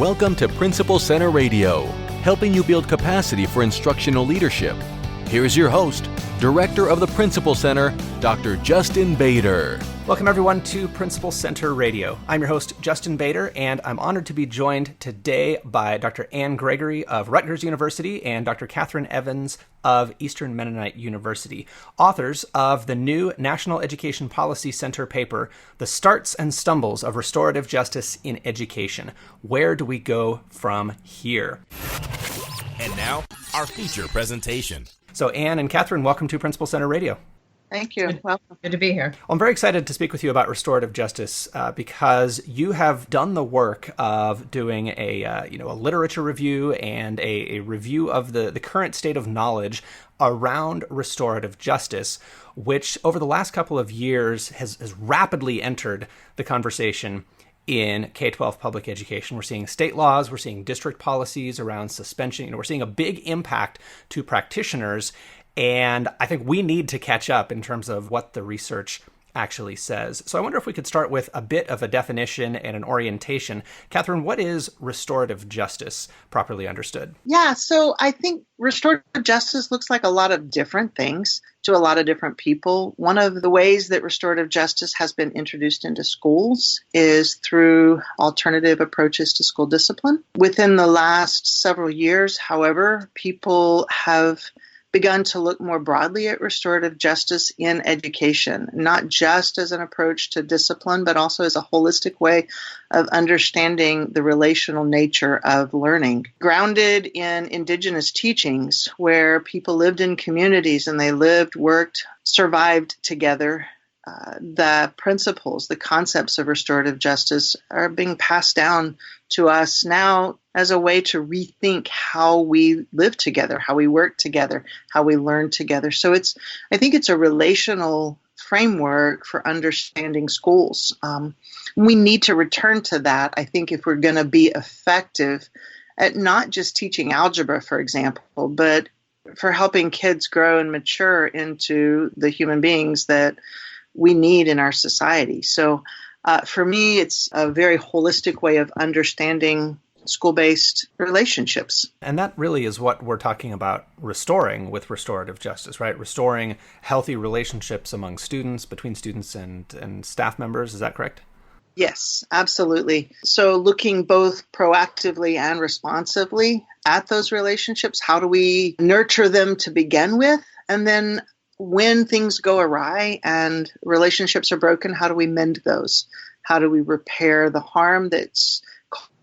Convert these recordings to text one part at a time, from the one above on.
Welcome to Principal Center Radio, helping you build capacity for instructional leadership. Here's your host, Director of the Principal Center, Dr. Justin Bader. Welcome everyone to Principal Center Radio. I'm your host, Justin Bader, and I'm honored to be joined today by Dr. Gregory of Rutgers University and Dr. Katherine Evans of Eastern Mennonite University, authors of the new National Education Policy Center paper, The Starts and Stumbles of Restorative Justice in Education. Where do we go from here? And now, our feature presentation. So Anne and Katherine, welcome to Principal Center Radio. Thank you. Welcome. Good to be here. I'm very excited to speak with you about restorative justice because you have done the work of doing a literature review and a review of the current state of knowledge around restorative justice, which over the last couple of years has rapidly entered the conversation in K-12 public education. We're seeing state laws, we're seeing district policies around suspension. We're seeing a big impact to practitioners. And I think we need to catch up in terms of what the research actually says. So I wonder if we could start with a bit of a definition and an orientation. Katherine, what is restorative justice properly understood? Yeah, so I think restorative justice looks like a lot of different things to a lot of different people. One of the ways that restorative justice has been introduced into schools is through alternative approaches to school discipline. Within the last several years, however, people have begun to look more broadly at restorative justice in education, not just as an approach to discipline, but also as a holistic way of understanding the relational nature of learning. Grounded in indigenous teachings where people lived in communities and they lived, worked, survived together, the principles, the concepts of restorative justice are being passed down to us now as a way to rethink how we live together, how we work together, how we learn together. So I think it's a relational framework for understanding schools. We need to return to that, I think, if we're going to be effective at not just teaching algebra, for example, but for helping kids grow and mature into the human beings that we need in our society. So for me, it's a very holistic way of understanding school-based relationships. And that really is what we're talking about restoring with restorative justice, right? Restoring healthy relationships among students, between students and staff members. Is that correct? Yes, absolutely. So looking both proactively and responsively at those relationships, how do we nurture them to begin with? And then when things go awry and relationships are broken, how do we mend those? How do we repair the harm that's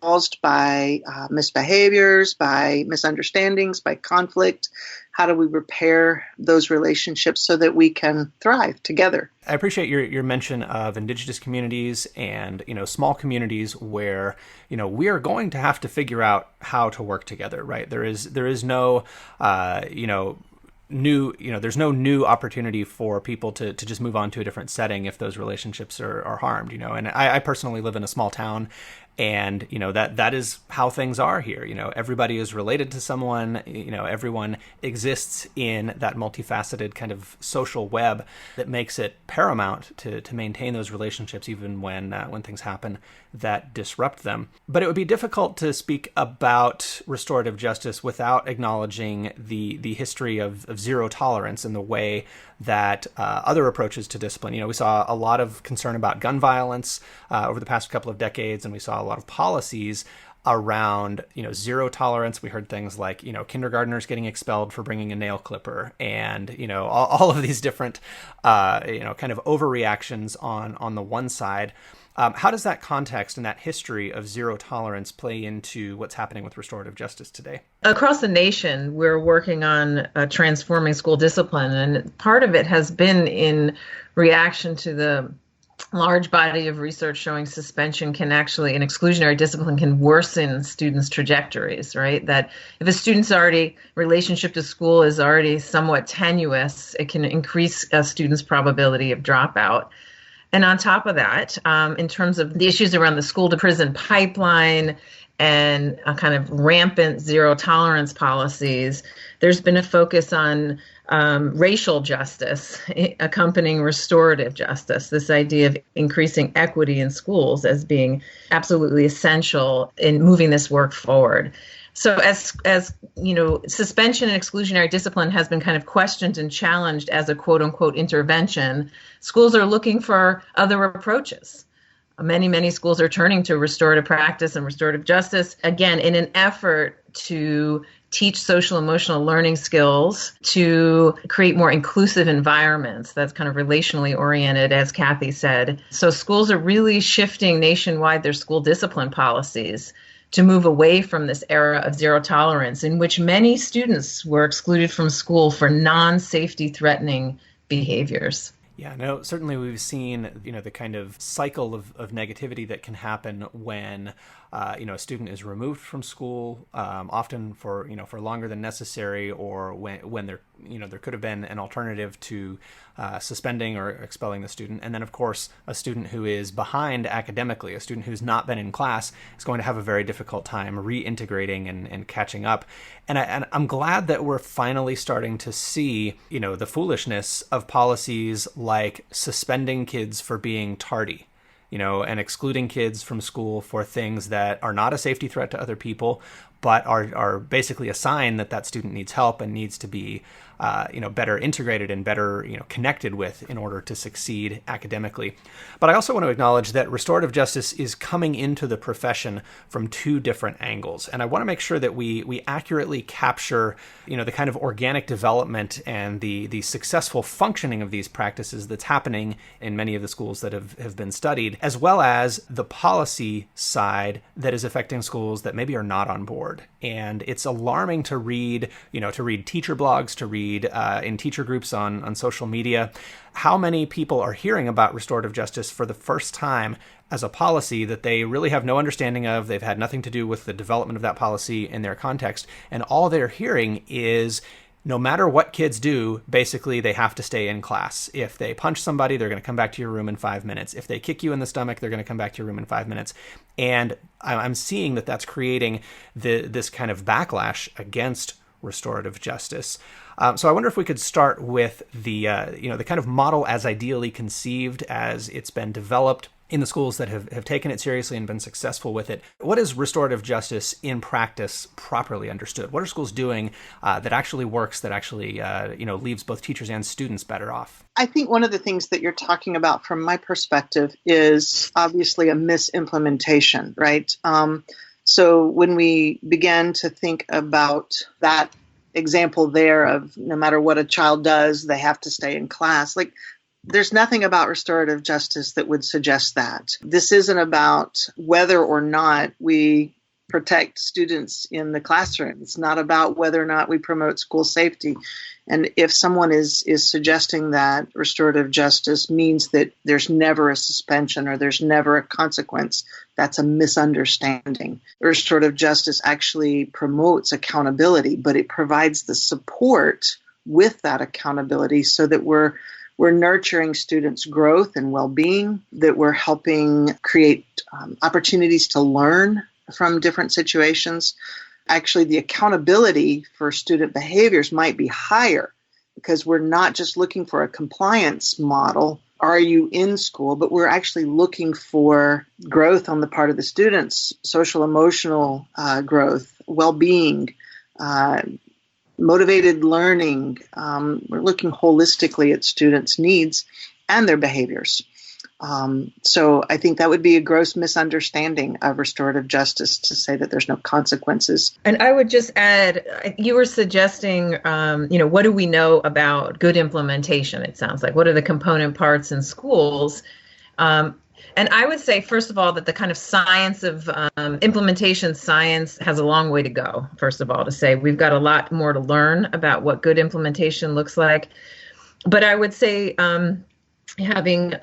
caused by misbehaviors, by misunderstandings, by conflict? How do we repair those relationships so that we can thrive together? I appreciate your mention of indigenous communities and, small communities where, we are going to have to figure out how to work together, right? There is no, there's no new opportunity for people to just move on to a different setting if those relationships are harmed, and I personally live in a small town, and that is how things are here. Everybody is related to someone. Everyone exists in that multifaceted kind of social web that makes it paramount to maintain those relationships even when things happen that disrupt them. But it would be difficult to speak about restorative justice without acknowledging the history of zero tolerance in the way that other approaches to discipline. We saw a lot of concern about gun violence over the past couple of decades, and we saw a lot of policies around, zero tolerance. We heard things like, kindergartners getting expelled for bringing a nail clipper, and, all of these different, kind of overreactions on the one side. How does that context and that history of zero tolerance play into what's happening with restorative justice today? Across the nation, we're working on transforming school discipline, and part of it has been in reaction to the large body of research showing suspension can actually, an exclusionary discipline can worsen students' trajectories, right? That if a student's relationship to school is already somewhat tenuous, it can increase a student's probability of dropout. And on top of that, in terms of the issues around the school to prison pipeline and a kind of rampant zero tolerance policies, there's been a focus on racial justice accompanying restorative justice, this idea of increasing equity in schools as being absolutely essential in moving this work forward. So as you know, suspension and exclusionary discipline has been kind of questioned and challenged as a quote unquote intervention. Schools are looking for other approaches. Many schools are turning to restorative practice and restorative justice, again, in an effort to teach social emotional learning skills, to create more inclusive environments that's kind of relationally oriented, as Kathy said. So schools are really shifting nationwide their school discipline policies to move away from this era of zero tolerance in which many students were excluded from school for non-safety threatening behaviors. Yeah, no, certainly we've seen, the kind of cycle of negativity that can happen when, a student is removed from school, often for longer than necessary, or when there could have been an alternative to suspending or expelling the student. And then, of course, a student who is behind academically, a student who's not been in class, is going to have a very difficult time reintegrating and catching up. And I'm glad that we're finally starting to see, the foolishness of policies like suspending kids for being tardy, and excluding kids from school for things that are not a safety threat to other people, but are basically a sign that student needs help and needs to be, better integrated and better, connected with in order to succeed academically. But I also want to acknowledge that restorative justice is coming into the profession from two different angles. And I want to make sure that we accurately capture, the kind of organic development and the successful functioning of these practices that's happening in many of the schools that have been studied, as well as the policy side that is affecting schools that maybe are not on board. And it's alarming to read, teacher blogs, to read in teacher groups on social media, how many people are hearing about restorative justice for the first time as a policy that they really have no understanding of. They've had nothing to do with the development of that policy in their context. And all they're hearing is, no matter what kids do, basically they have to stay in class. If they punch somebody, they're going to come back to your room in 5 minutes. If they kick you in the stomach, they're going to come back to your room in 5 minutes. And I'm seeing that that's creating this kind of backlash against restorative justice. So I wonder if we could start with the kind of model as ideally conceived as it's been developed in the schools that have taken it seriously and been successful with it. What is restorative justice in practice properly understood? What are schools doing that actually works, that actually leaves both teachers and students better off? I think one of the things that you're talking about from my perspective is obviously a misimplementation, right? So when we began to think about that example there of no matter what a child does, they have to stay in class, there's nothing about restorative justice that would suggest that. This isn't about whether or not we protect students in the classroom. It's not about whether or not we promote school safety. And if someone is suggesting that restorative justice means that there's never a suspension or there's never a consequence, that's a misunderstanding. Restorative justice actually promotes accountability, but it provides the support with that accountability so that we're nurturing students' growth and well-being, that we're helping create opportunities to learn from different situations. Actually, the accountability for student behaviors might be higher because we're not just looking for a compliance model, are you in school, but we're actually looking for growth on the part of the students, social emotional growth, well-being, motivated learning. We're looking holistically at students' needs and their behaviors. So I think that would be a gross misunderstanding of restorative justice to say that there's no consequences. And I would just add, you were suggesting, what do we know about good implementation? It sounds like, what are the component parts in schools? And I would say, first of all, that the kind of science of implementation science has a long way to go, first of all, to say we've got a lot more to learn about what good implementation looks like. But I would say having,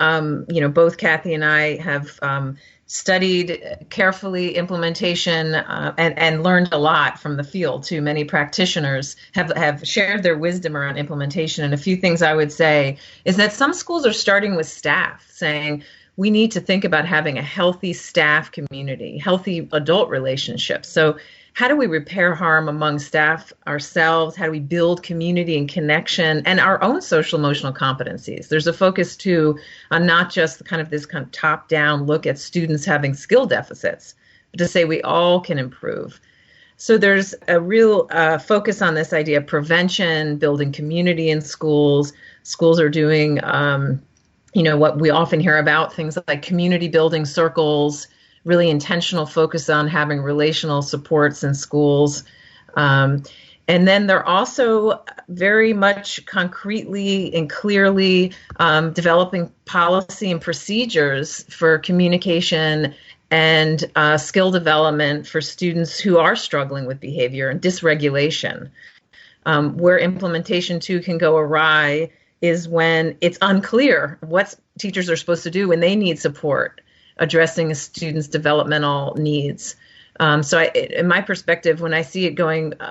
both Kathy and I have studied carefully implementation and learned a lot from the field too. Many practitioners have shared their wisdom around implementation. And a few things I would say is that some schools are starting with staff saying, we need to think about having a healthy staff community, healthy adult relationships. So how do we repair harm among staff ourselves? How do we build community and connection and our own social emotional competencies? There's a focus too on not just this kind of top-down look at students having skill deficits, but to say we all can improve. So there's a real focus on this idea of prevention, building community in schools. Schools are doing, what we often hear about, things like community building circles, really intentional focus on having relational supports in schools. And then they're also very much concretely and clearly developing policy and procedures for communication and skill development for students who are struggling with behavior and dysregulation. Where implementation too can go awry is when it's unclear what teachers are supposed to do when they need support addressing a student's developmental needs. In my perspective, when I see it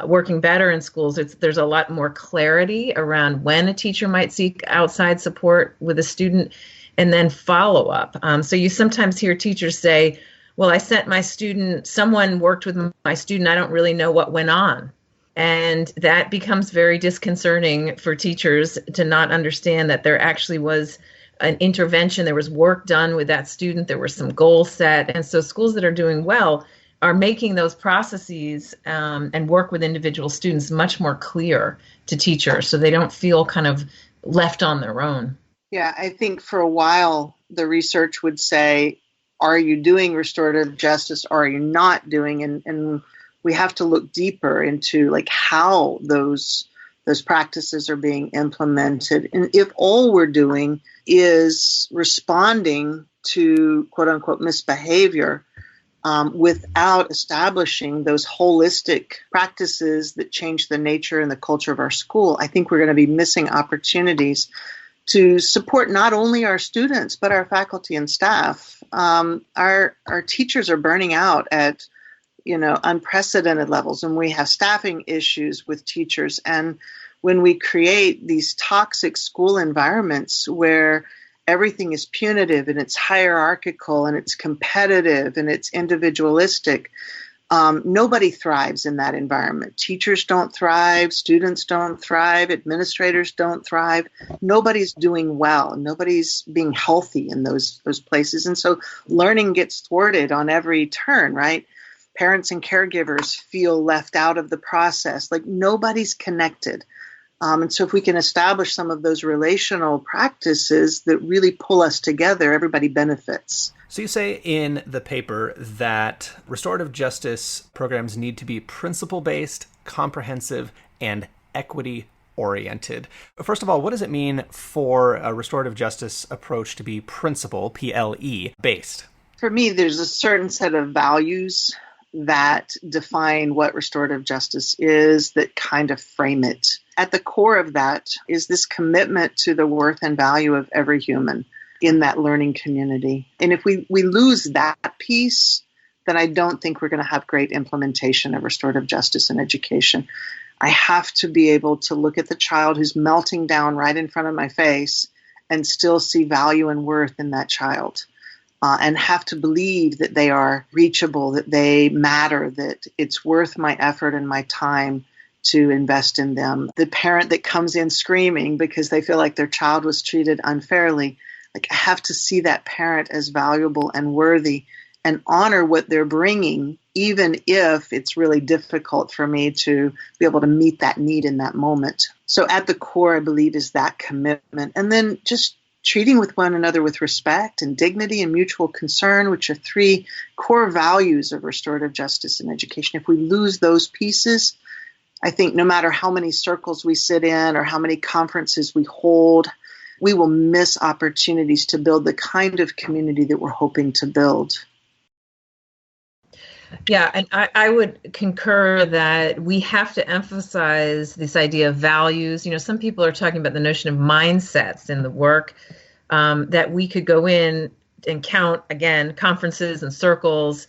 working better in schools, there's a lot more clarity around when a teacher might seek outside support with a student, and then follow up. So you sometimes hear teachers say, well, I sent my student, someone worked with my student, I don't really know what went on. And that becomes very disconcerting for teachers to not understand that there actually was an intervention, there was work done with that student, there were some goals set. And so schools that are doing well are making those processes and work with individual students much more clear to teachers so they don't feel kind of left on their own. Yeah, I think for a while the research would say, are you doing restorative justice or are you not doing? And we have to look deeper into how those practices are being implemented. And if all we're doing is responding to quote unquote misbehavior without establishing those holistic practices that change the nature and the culture of our school, I think we're going to be missing opportunities to support not only our students, but our faculty and staff. Our teachers are burning out at unprecedented levels, and we have staffing issues with teachers. And when we create these toxic school environments where everything is punitive and it's hierarchical and it's competitive and it's individualistic, nobody thrives in that environment. Teachers don't thrive, students don't thrive, administrators don't thrive. Nobody's doing well. Nobody's being healthy in those places. And so learning gets thwarted on every turn, right? Parents and caregivers feel left out of the process, nobody's connected. And so if we can establish some of those relational practices that really pull us together, everybody benefits. So you say in the paper that restorative justice programs need to be principle-based, comprehensive, and equity-oriented. First of all, what does it mean for a restorative justice approach to be principle, PLE, based? For me, there's a certain set of values that define what restorative justice is, that kind of frame it. At the core of that is this commitment to the worth and value of every human in that learning community. And if we lose that piece, then I don't think we're going to have great implementation of restorative justice in education. I have to be able to look at the child who's melting down right in front of my face and still see value and worth in that child. And have to believe that they are reachable, that they matter, that it's worth my effort and my time to invest in them. The parent that comes in screaming because they feel like their child was treated unfairly, I have to see that parent as valuable and worthy and honor what they're bringing, even if it's really difficult for me to be able to meet that need in that moment. So at the core, I believe, is that commitment. And then just treating with one another with respect and dignity and mutual concern, which are three core values of restorative justice in education. If we lose those pieces, I think no matter how many circles we sit in or how many conferences we hold, we will miss opportunities to build the kind of community that we're hoping to build. Yeah, and I would concur that we have to emphasize this idea of values. Some people are talking about the notion of mindsets in the work, that we could go in and count, again, conferences and circles,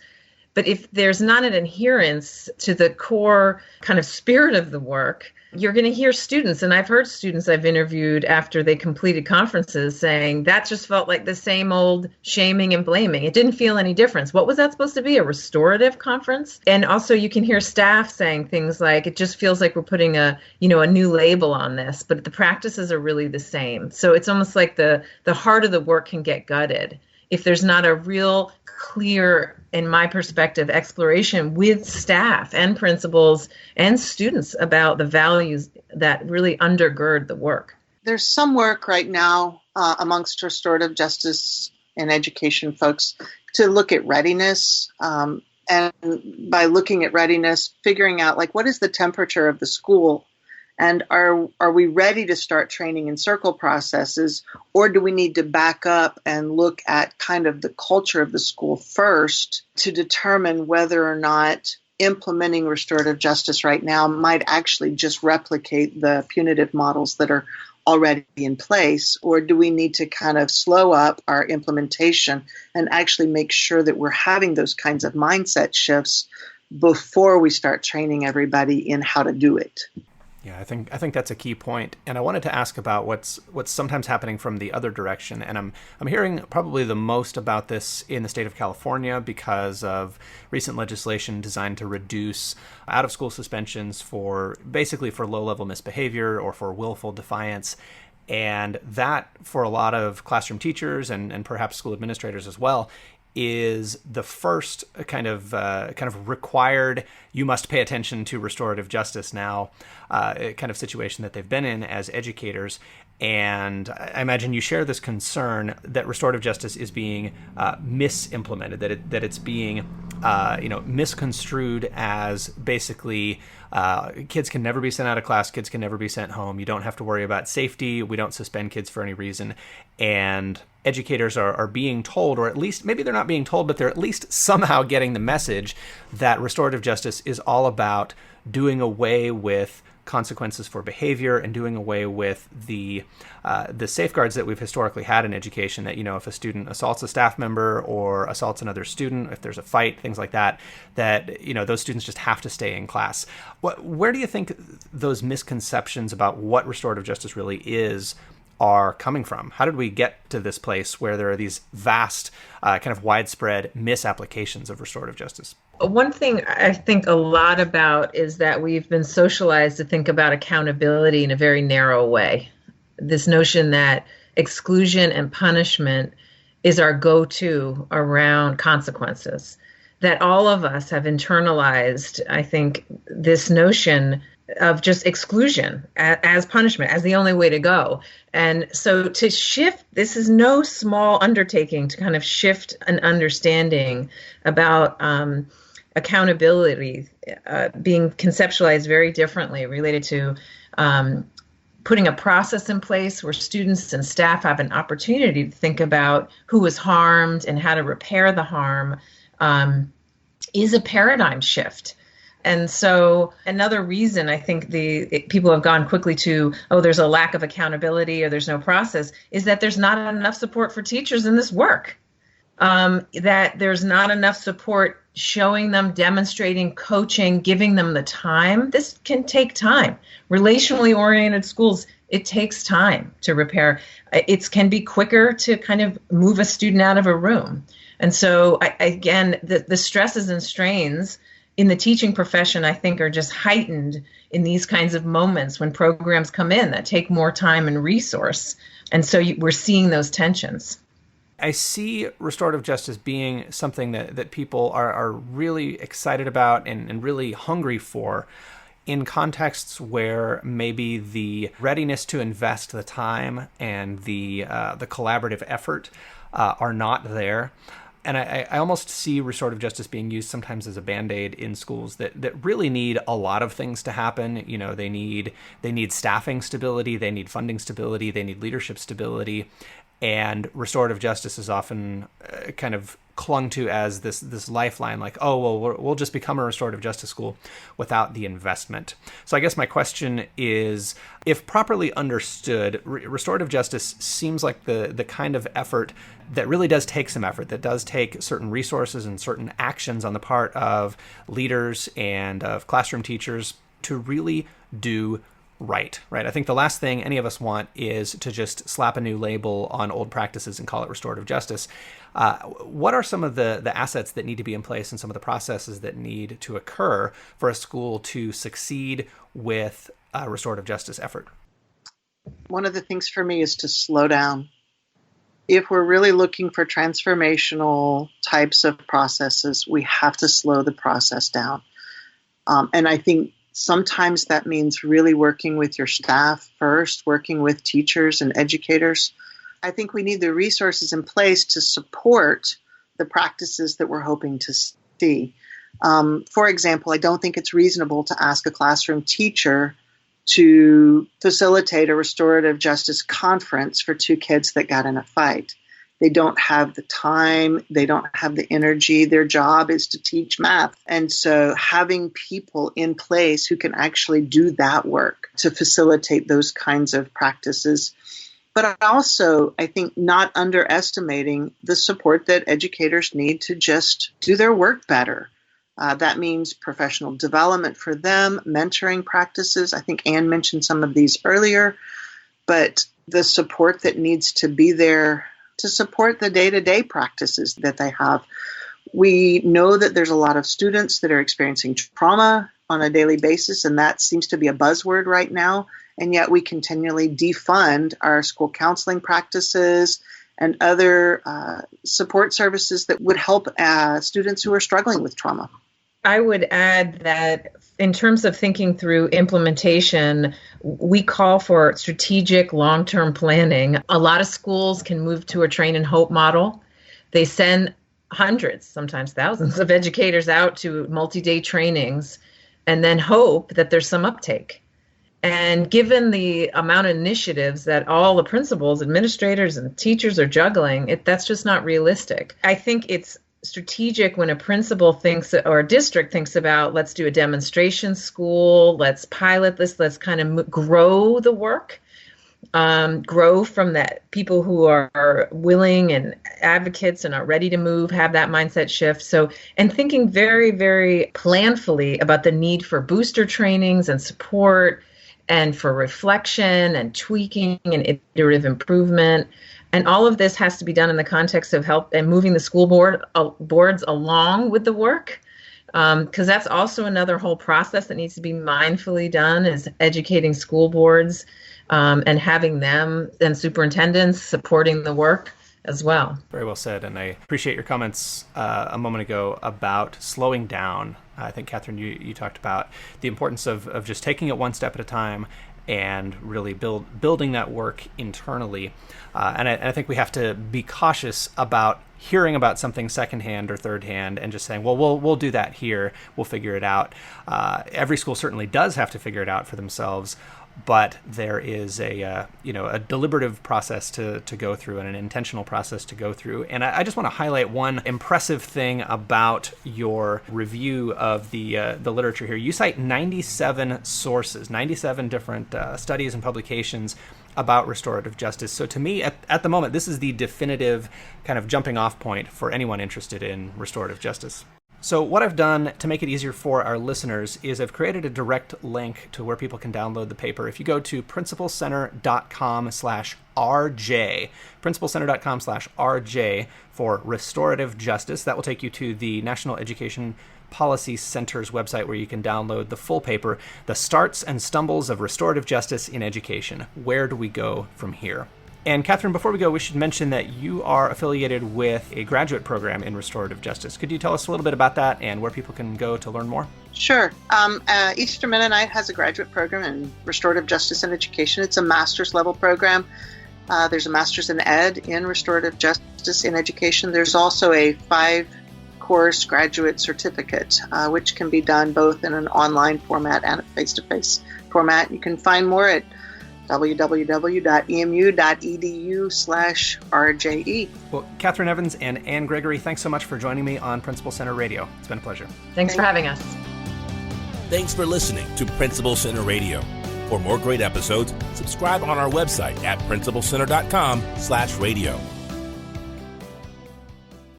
But if there's not an adherence to the core kind of spirit of the work, you're going to hear students, and I've heard students I've interviewed after they completed conferences saying that just felt like the same old shaming and blaming. It didn't feel any difference. What was that supposed to be? A restorative conference? And also you can hear staff saying things like, it just feels like we're putting a new label on this, but the practices are really the same. So it's almost like the heart of the work can get gutted if there's not a real clear, in my perspective, exploration with staff and principals and students about the values that really undergird the work. There's some work right now amongst restorative justice and education folks to look at readiness. And by looking at readiness, figuring out like what is the temperature of the school, and are we ready to start training in circle processes, or do we need to back up and look at kind of the culture of the school first to determine whether or not implementing restorative justice right now might actually just replicate the punitive models that are already in place, or do we need to kind of slow up our implementation and actually make sure that we're having those kinds of mindset shifts before we start training everybody in how to do it? Yeah, I think that's a key point. And I wanted to ask about what's sometimes happening from the other direction. And I'm hearing probably the most about this in the state of California because of recent legislation designed to reduce out-of-school suspensions for low-level misbehavior or for willful defiance. And that, for a lot of classroom teachers and perhaps school administrators as well, is the first kind of required, you must pay attention to restorative justice now kind of situation that they've been in as educators. And I imagine you share this concern that restorative justice is being misimplemented, that it's being misconstrued as basically kids can never be sent out of class, kids can never be sent home, you don't have to worry about safety, we don't suspend kids for any reason. And educators are being told, or at least maybe they're not being told, but they're at least somehow getting the message that restorative justice is all about doing away with consequences for behavior and doing away with the safeguards that we've historically had in education, that, if a student assaults a staff member or assaults another student, if there's a fight, things like that, those students just have to stay in class. Where do you think those misconceptions about what restorative justice really is are coming from? How did we get to this place where there are these vast, kind of widespread misapplications of restorative justice? One thing I think a lot about is that we've been socialized to think about accountability in a very narrow way. This notion that exclusion and punishment is our go-to around consequences. That all of us have internalized, I think, this notion of just exclusion as punishment, as the only way to go. And so to shift, this is no small undertaking to kind of shift an understanding about accountability being conceptualized very differently, related to putting a process in place where students and staff have an opportunity to think about who was harmed and how to repair the harm, is a paradigm shift. And so another reason I think people have gone quickly to, there's a lack of accountability or there's no process, is that there's not enough support for teachers in this work. That there's not enough support showing them, demonstrating, coaching, giving them the time. This can take time. Relationally oriented schools, it takes time to repair. It can be quicker to kind of move a student out of a room. And so, again, the stresses and strains in the teaching profession, I think, are just heightened in these kinds of moments when programs come in that take more time and resource. And so we're seeing those tensions. I see restorative justice being something that people are really excited about and really hungry for in contexts where maybe the readiness to invest the time and the collaborative effort are not there. And I almost see restorative justice being used sometimes as a Band-Aid in schools that really need a lot of things to happen. They need staffing stability, they need funding stability, they need leadership stability. And restorative justice is often kind of clung to as this lifeline, like, oh, well, we'll just become a restorative justice school without the investment. So I guess my question is, if properly understood, restorative justice seems like the kind of effort that really does take some effort, that does take certain resources and certain actions on the part of leaders and of classroom teachers to really do right. I think the last thing any of us want is to just slap a new label on old practices and call it restorative justice. What are some of the assets that need to be in place and some of the processes that need to occur for a school to succeed with a restorative justice effort? One of the things for me is to slow down. If we're really looking for transformational types of processes, we have to slow the process down. And I think sometimes that means really working with your staff first, working with teachers and educators. I think we need the resources in place to support the practices that we're hoping to see. For example, I don't think it's reasonable to ask a classroom teacher to facilitate a restorative justice conference for two kids that got in a fight. They don't have the time. They don't have the energy. Their job is to teach math. And so having people in place who can actually do that work to facilitate those kinds of practices. But also, I think, not underestimating the support that educators need to just do their work better. That means professional development for them, mentoring practices. I think Anne mentioned some of these earlier, but the support that needs to be there to support the day-to-day practices that they have. We know that there's a lot of students that are experiencing trauma on a daily basis, and that seems to be a buzzword right now, and yet we continually defund our school counseling practices and other support services that would help students who are struggling with trauma. I would add that in terms of thinking through implementation, we call for strategic long-term planning. A lot of schools can move to a train and hope model. They send hundreds, sometimes thousands of educators out to multi-day trainings and then hope that there's some uptake. And given the amount of initiatives that all the principals, administrators, and teachers are juggling, that's just not realistic. I think it's strategic when a principal thinks or a district thinks about, let's do a demonstration school, let's pilot this, let's kind of grow the work, grow from that people who are willing and advocates and are ready to move, have that mindset shift. So, and thinking very, very planfully about the need for booster trainings and support and for reflection and tweaking and iterative improvement. And all of this has to be done in the context of help and moving the school boards along with the work, because that's also another whole process that needs to be mindfully done, is educating school boards and having them and superintendents supporting the work as well. Very well said. And I appreciate your comments a moment ago about slowing down. I think, Katherine, you talked about the importance of just taking it one step at a time and really building that work internally. And I think we have to be cautious about hearing about something secondhand or thirdhand and just saying, well, we'll do that here. We'll figure it out. Every school certainly does have to figure it out for themselves, but there is a deliberative process to go through and an intentional process to go through. And I just want to highlight one impressive thing about your review of the literature here. You cite 97 sources, 97 different studies and publications about restorative justice. So to me, at the moment, this is the definitive kind of jumping off point for anyone interested in restorative justice. So what I've done to make it easier for our listeners is I've created a direct link to where people can download the paper. If you go to principalcenter.com/RJ, principalcenter.com/RJ for restorative justice, that will take you to the National Education Policy Center's website, where you can download the full paper, The Starts and Stumbles of Restorative Justice in Education. Where do we go from here? And Katherine, before we go, we should mention that you are affiliated with a graduate program in restorative justice. Could you tell us a little bit about that and where people can go to learn more? Sure. Eastern Mennonite has a graduate program in restorative justice in education. It's a master's level program. There's a master's in ed in restorative justice in education. There's also a 5-course graduate certificate, which can be done both in an online format and a face-to-face format. You can find more at www.emu.edu/RJE. Well, Katherine Evans and Anne Gregory, thanks so much for joining me on Principal Center Radio. It's been a pleasure. Thanks for having us. Thanks for listening to Principal Center Radio. For more great episodes, subscribe on our website at principalcenter.com/radio.